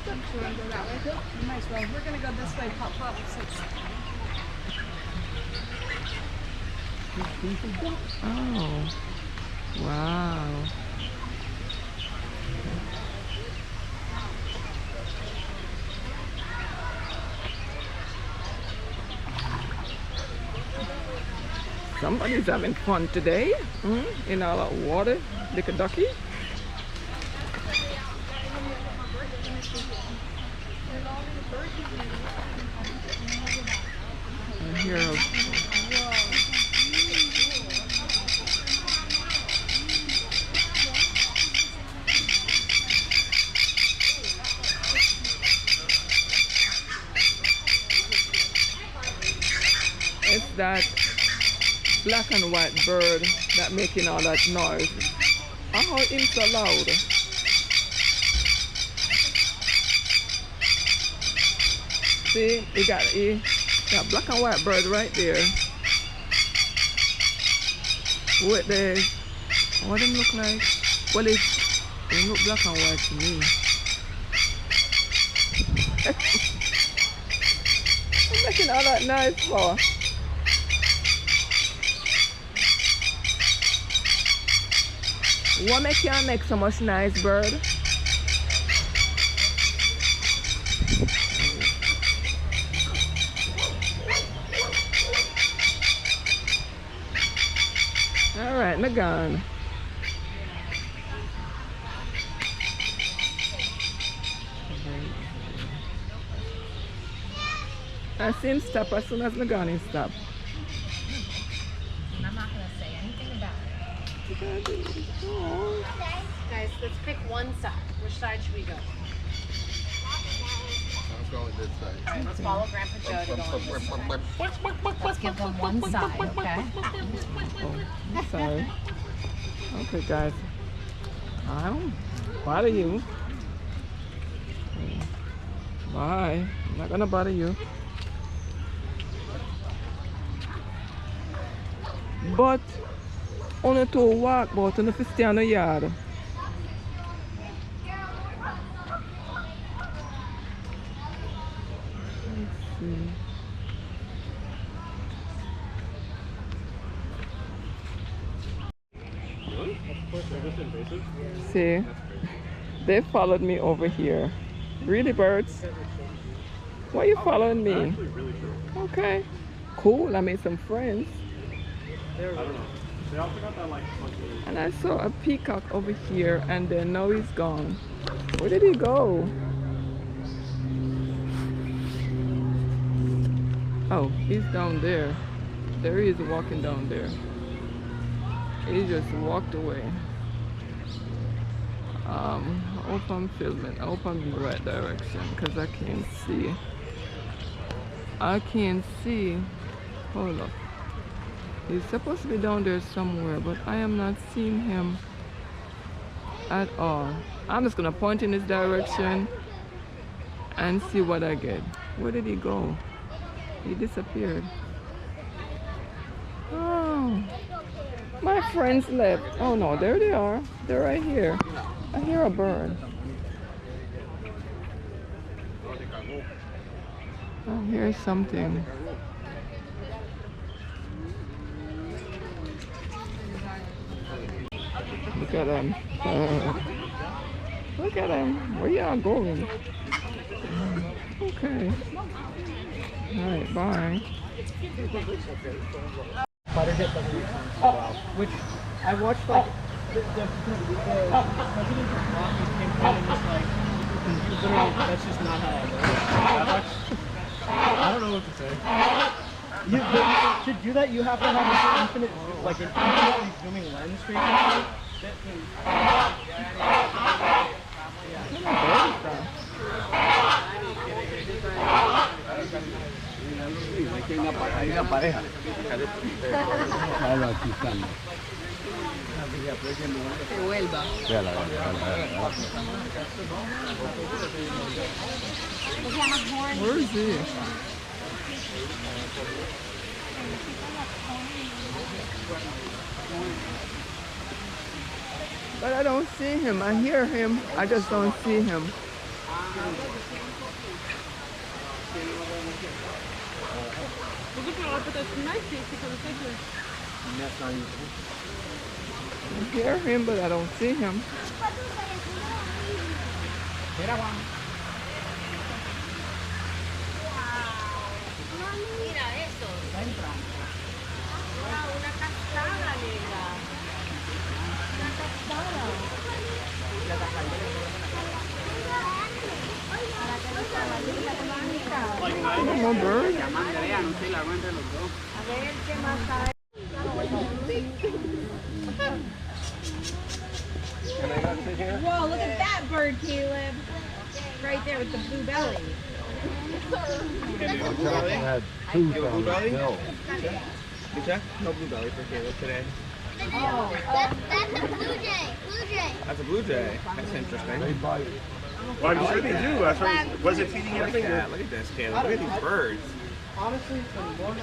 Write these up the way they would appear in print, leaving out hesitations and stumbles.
You want to go that way too? You might as well. We're gonna go this way, pop pop. Oh, wow. Somebody's having fun today, in all that water, like a ducky. I hear it's that black and white bird that making all that noise. Oh, it's so loud. See, you got that black and white bird right there. What the, what them look like? Well, it look black and white to me. I'm making all that noise for. What make you make so much nice, bird? All right, me gone. I see him stop as soon as me gone, he stop. I'm not gonna say anything about it. Oh. Guys, let's pick one side. Which side should we go? I'm going this side. All right, let's follow Grandpa Joe to go on this side. Let's give them one side, okay? Oh, I'm sorry. Okay, guys. I don't bother you. Bye. I'm not gonna bother you. But only to walk, but only to stay on the yard. Let's see. See, they followed me over here. Really, birds? Why are you following me? Okay, cool. I made some friends. I don't know. They also got that like funky. And I saw a peacock over here, and then now he's gone. Where did he go? Oh, he's down there. There he is walking down there. He just walked away. I hope I'm filming. I hope I'm in the right direction because I can't see. I can't see. Hold up. He's supposed to be down there somewhere, but I am not seeing him at all. I'm just gonna point in his direction and see what I get. Where did he go? He disappeared. Oh, my friends left. Oh no, there they are. They're right here. I hear a bird. I hear something. Look at him. Look at him. Where y'all going? Okay. Alright, bye. Which I watched like the president came in and was like, literally, that's just not how it works. I don't know what to say. To do that, you have to have an infinitely zooming lens for your camera. Hay una pareja. Que vuelva. Where is he? But I don't see him. I hear him. I just don't see him. I hear him, but I don't see him. Mira, Juan. Mira eso. Está entrando. Una cascada, negra. Una cascada. No more bird. A ver qué más hay. Whoa, look at that bird, Caleb. Right there with the blue belly. Had two Blue belly? bill. You check? No blue belly for Caleb today. That's a blue jay. Blue jay. That's a blue jay. That's interesting. They bite. Well, I'm sure they do. That's why. Was it feeding Look everything? at that. Look at this, Caleb. Look at these birds. Honestly, for more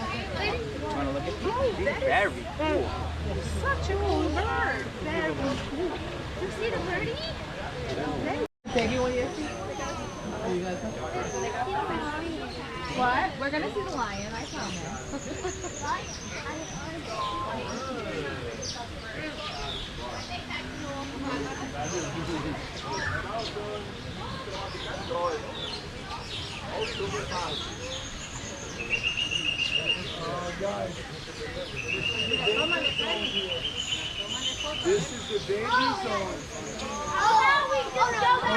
Want to look at these? Very cool. Such a cool bird. Very cool. You see the birdie? What? We're gonna see the lion, I promise. This is the danger zone.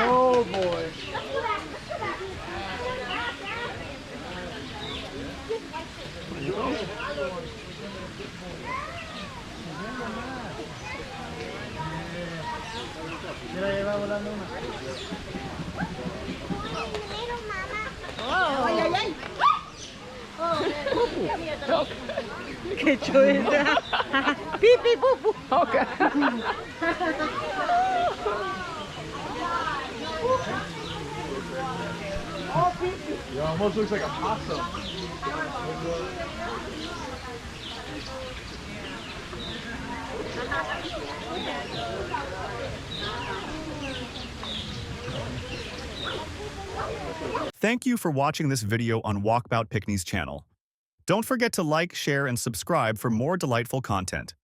Oh boy. Mira, ahí va volando una. Qué chulo. Pipi, pupu. Okay. It almost looks like a possum. Thank you for watching this video on Walkabout Pickney's channel. Don't forget to like, share, and subscribe for more delightful content.